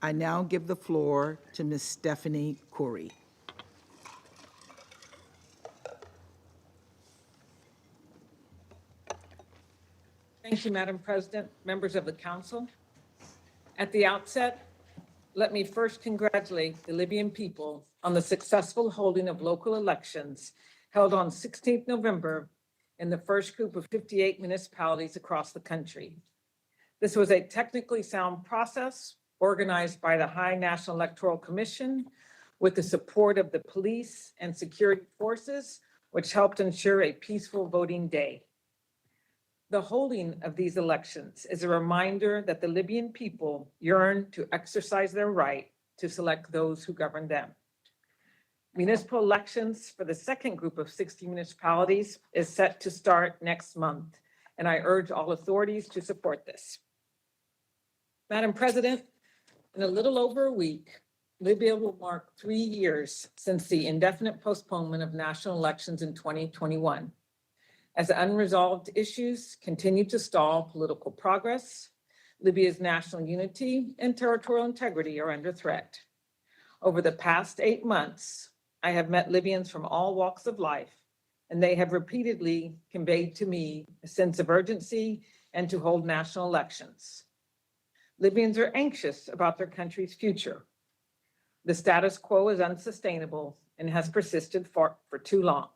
I now give the floor to Ms. Stephanie Koury. Thank you, Madam President, members of the council. At the outset, let me first congratulate the Libyan people on the successful holding of local elections held on 16th November in the first group of 58 municipalities across the country. This was a technically sound process organized by the High National Electoral Commission with the support of the police and security forces, which helped ensure a peaceful voting day. The holding of these elections is a reminder that the Libyan people yearn to exercise their right to select those who govern them. Municipal elections for the second group of 60 municipalities is set to start next month, and I urge all authorities to support this. Madam President, in a little over a week, Libya will mark 3 years since the indefinite postponement of national elections in 2021. As unresolved issues continue to stall political progress, Libya's national unity and territorial integrity are under threat. Over the past 8 months, I have met Libyans from all walks of life, and they have repeatedly conveyed to me a sense of urgency and to hold national elections. Libyans are anxious about their country's future. The status quo is unsustainable and has persisted for too long.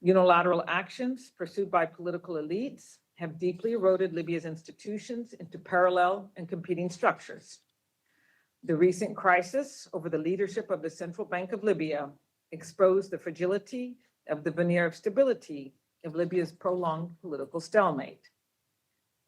Unilateral actions pursued by political elites have deeply eroded Libya's institutions into parallel and competing structures. The recent crisis over the leadership of the Central Bank of Libya exposed the fragility of the veneer of stability of Libya's prolonged political stalemate.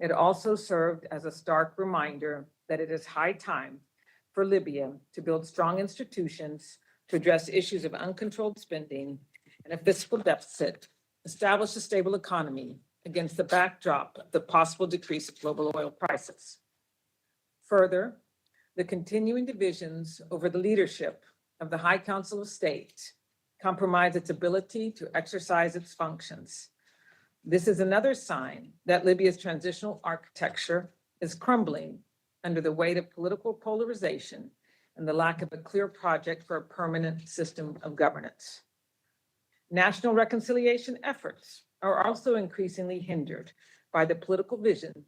It also served as a stark reminder that it is high time for Libya to build strong institutions to address issues of uncontrolled spending and a fiscal deficit, establish a stable economy against the backdrop of the possible decrease of global oil prices. Further, the continuing divisions over the leadership of the High Council of State compromise its ability to exercise its functions. This is another sign that Libya's transitional architecture is crumbling under the weight of political polarization and the lack of a clear project for a permanent system of governance. National reconciliation efforts are also increasingly hindered by the political divisions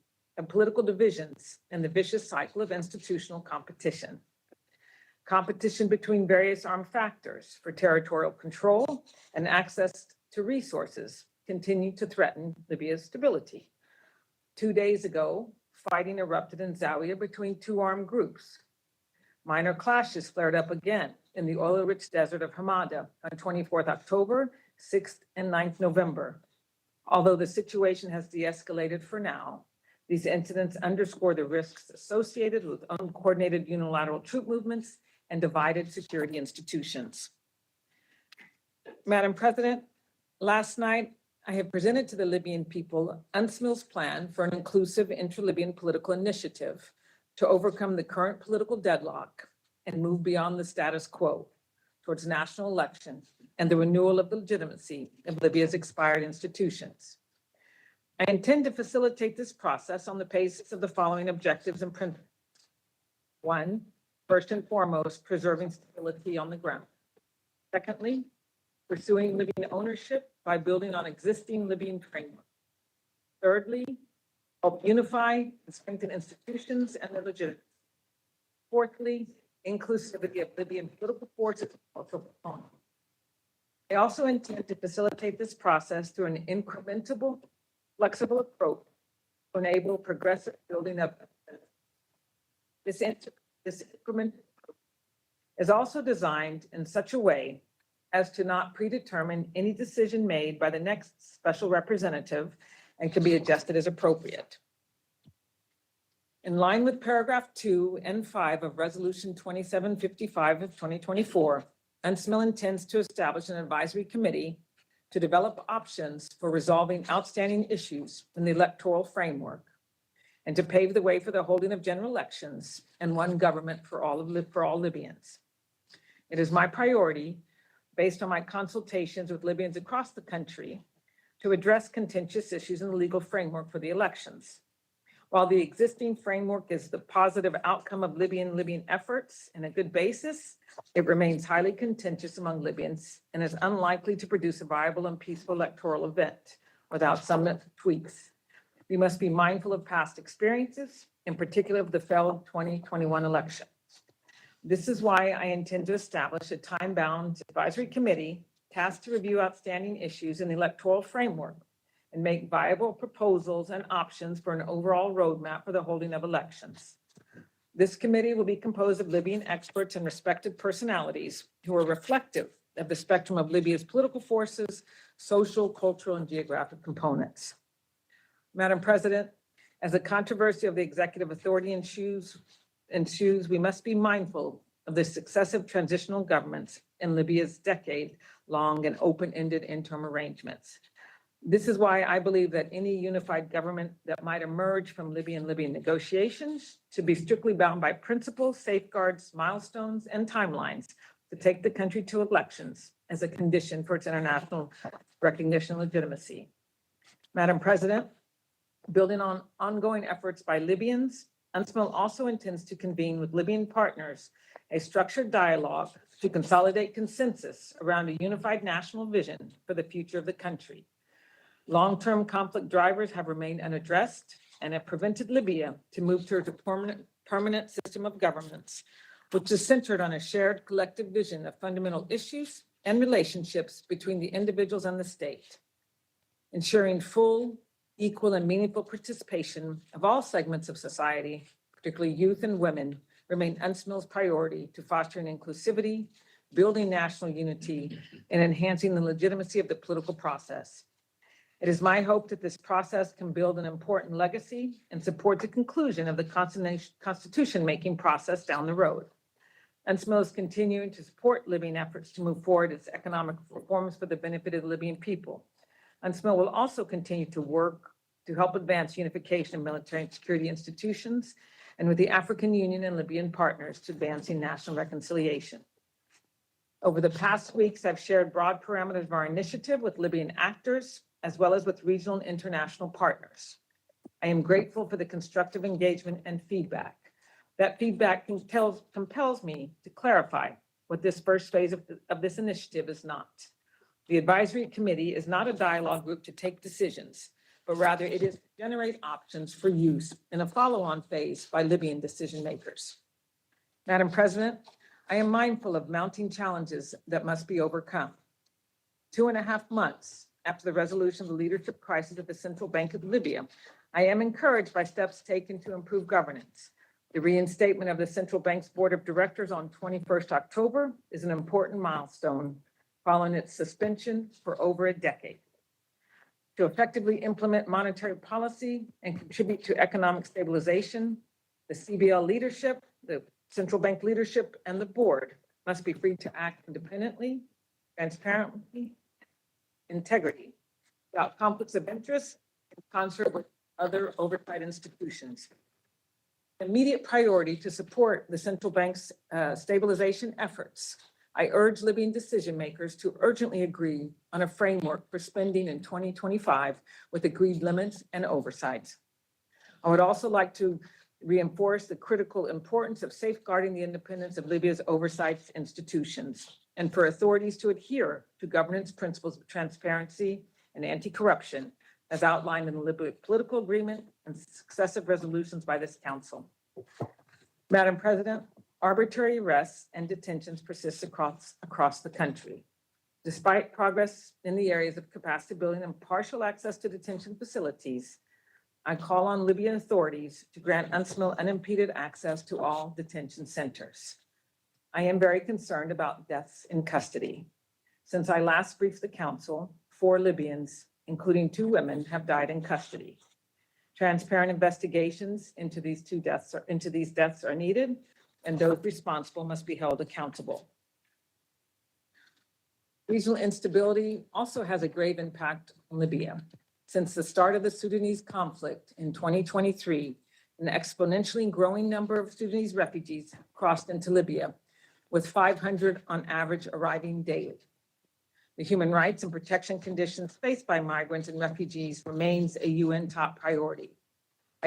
and the vicious cycle of institutional competition. Competition between various armed factors for territorial control and access to resources continue to threaten Libya's stability. 2 days ago, fighting erupted in Zawiya between two armed groups. Minor clashes flared up again in the oil-rich desert of Hamada on 24th October, 6th and 9th November. Although the situation has de-escalated for now, these incidents underscore the risks associated with uncoordinated unilateral troop movements and divided security institutions. Madam President, last night, I have presented to the Libyan people UNSMIL's plan for an inclusive intra-Libyan political initiative to overcome the current political deadlock and move beyond the status quo towards national elections and the renewal of the legitimacy of Libya's expired institutions. I intend to facilitate this process on the basis of the following objectives and principles. 1, first and foremost, preserving stability on the ground. Secondly, pursuing Libyan ownership by building on existing Libyan framework. Thirdly, help unify and strengthen institutions and their legitimacy. Fourthly, inclusivity of Libyan political forces and cultural components. I also intend to facilitate this process through an incrementable, flexible approach to enable progressive building up. This increment is also designed in such a way as to not predetermine any decision made by the next special representative and can be adjusted as appropriate. In line with paragraph 2 and 5 of Resolution 2755 of 2024, UNSMIL intends to establish an advisory committee to develop options for resolving outstanding issues in the electoral framework and to pave the way for the holding of general elections and one government for all Libyans. It is my priority, based on my consultations with Libyans across the country, to address contentious issues in the legal framework for the elections. While the existing framework is the positive outcome of Libyan efforts and a good basis, it remains highly contentious among Libyans and is unlikely to produce a viable and peaceful electoral event without some tweaks. We must be mindful of past experiences, in particular of the failed 2021 election. This is why I intend to establish a time-bound advisory committee tasked to review outstanding issues in the electoral framework and make viable proposals and options for an overall roadmap for the holding of elections. This committee will be composed of Libyan experts and respected personalities who are reflective of the spectrum of Libya's political forces, social, cultural, and geographic components. Madam President, as the controversy of the executive authority ensues, we must be mindful of the successive transitional governments in Libya's decade-long and open-ended interim arrangements. This is why I believe that any unified government that might emerge from Libyan negotiations should be strictly bound by principles, safeguards, milestones, and timelines to take the country to elections as a condition for its international recognition and legitimacy. Madam President, building on ongoing efforts by Libyans, UNSMIL also intends to convene with Libyan partners a structured dialogue to consolidate consensus around a unified national vision for the future of the country. Long-term conflict drivers have remained unaddressed and have prevented Libya to move towards a permanent system of governance, which is centered on a shared collective vision of fundamental issues and relationships between the individuals and the state. Ensuring full, equal, and meaningful participation of all segments of society, particularly youth and women, remain UNSMIL's priority to fostering inclusivity, building national unity, and enhancing the legitimacy of the political process. It is my hope that this process can build an important legacy and support the conclusion of the constitution-making process down the road. UNSMIL is continuing to support Libyan efforts to move forward its economic reforms for the benefit of the Libyan people. UNSMIL will also continue to work to help advance unification of military and security institutions and with the African Union and Libyan partners to advancing national reconciliation. Over the past weeks, I've shared broad parameters of our initiative with Libyan actors, as well as with regional and international partners. I am grateful for the constructive engagement and feedback. That feedback compels me to clarify what this first phase of this initiative is not. The advisory committee is not a dialogue group to take decisions, but rather it is to generate options for use in a follow-on phase by Libyan decision makers. Madam President, I am mindful of mounting challenges that must be overcome. 2.5 months after the resolution of the leadership crisis at the Central Bank of Libya, I am encouraged by steps taken to improve governance. The reinstatement of the Central Bank's Board of Directors on 21st October is an important milestone following its suspension for over a decade. To effectively implement monetary policy and contribute to economic stabilization, the CBL leadership, the Central Bank leadership, and the board must be free to act independently, transparently, integrity, without conflicts of interest, in concert with other oversight institutions. Immediate priority to support the central bank's stabilization efforts. I urge Libyan decision makers to urgently agree on a framework for spending in 2025 with agreed limits and oversights. I would also like to reinforce the critical importance of safeguarding the independence of Libya's oversight institutions and for authorities to adhere to governance principles of transparency and anti-corruption as outlined in the Libya political agreement and successive resolutions by this council. Madam President, arbitrary arrests and detentions persist across the country. Despite progress in the areas of capacity building and partial access to detention facilities, I call on Libyan authorities to grant UNSMIL unimpeded access to all detention centers. I am very concerned about deaths in custody. Since I last briefed the council, 4 Libyans, including 2 women, have died in custody. Transparent investigations into these deaths are needed, and those responsible must be held accountable. Regional instability also has a grave impact on Libya. Since the start of the Sudanese conflict in 2023, an exponentially growing number of Sudanese refugees crossed into Libya, with 500 on average arriving daily. The human rights and protection conditions faced by migrants and refugees remains a UN top priority.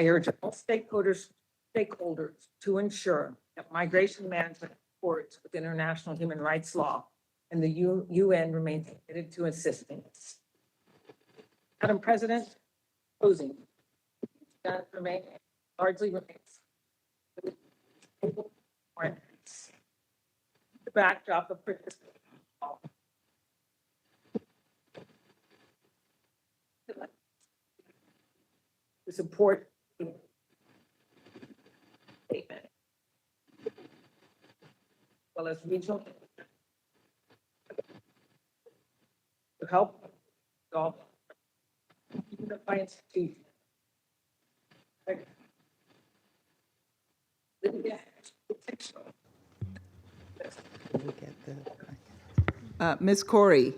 I urge all stakeholders to ensure that migration management comports with international human rights law, and the UN remains committed to assisting. Madam President, closing. That largely remains the backdrop of to support statement, as well as regional to help resolve unify institutions. Libya has potential. Ms. Koury,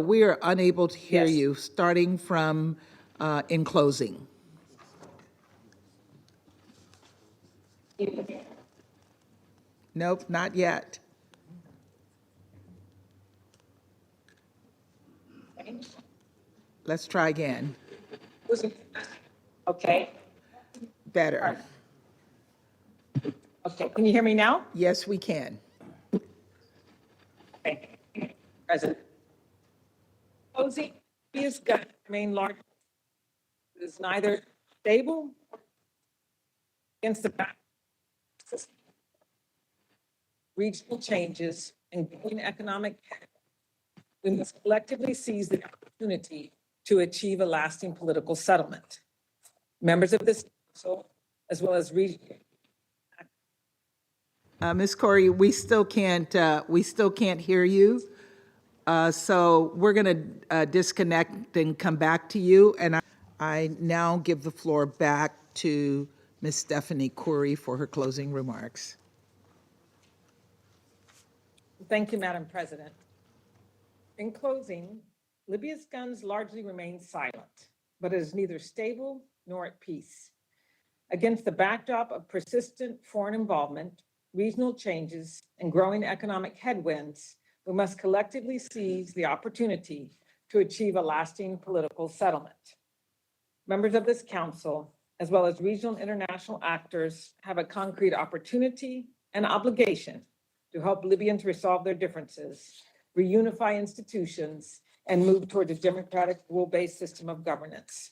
we are unable to hear Yes. you, starting from in closing. Nope, not yet. Let's try again. Okay, Better. okay, can you hear me now? Yes, we can. Okay. President. Closing is going to remain large. It is neither stable against the back regional changes and growing economic. We must collectively seize the opportunity to achieve a lasting political settlement. Members of this council, as well as regional. Ms. Koury, we still can't hear you. So we're going to disconnect and come back to you. And I now give the floor back to Ms. Stephanie Koury for her closing remarks. Thank you, Madam President. In closing, Libya's guns largely remain silent, but it is neither stable nor at peace. Against the backdrop of persistent foreign involvement, regional changes, and growing economic headwinds, we must collectively seize the opportunity to achieve a lasting political settlement. Members of this council, as well as regional and international actors, have a concrete opportunity and obligation to help Libyans resolve their differences, reunify institutions, and move toward a democratic, rule-based system of governance.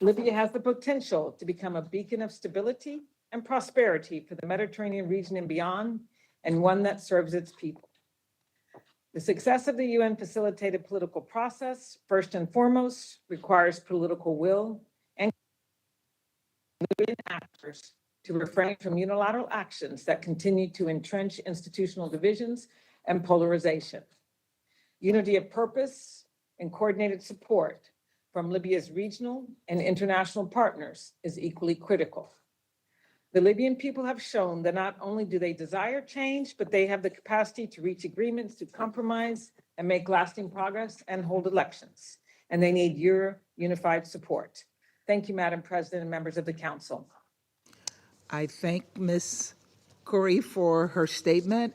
Libya has the potential to become a beacon of stability and prosperity for the Mediterranean region and beyond, and one that serves its people. The success of the UN-facilitated political process, first and foremost, requires political will and Libyan actors to refrain from unilateral actions that continue to entrench institutional divisions and polarization. Unity of purpose and coordinated support from Libya's regional and international partners is equally critical. The Libyan people have shown that not only do they desire change, but they have the capacity to reach agreements, to compromise and make lasting progress and hold elections. And they need your unified support. Thank you, Madam President and members of the council. I thank Ms. Koury for her statement.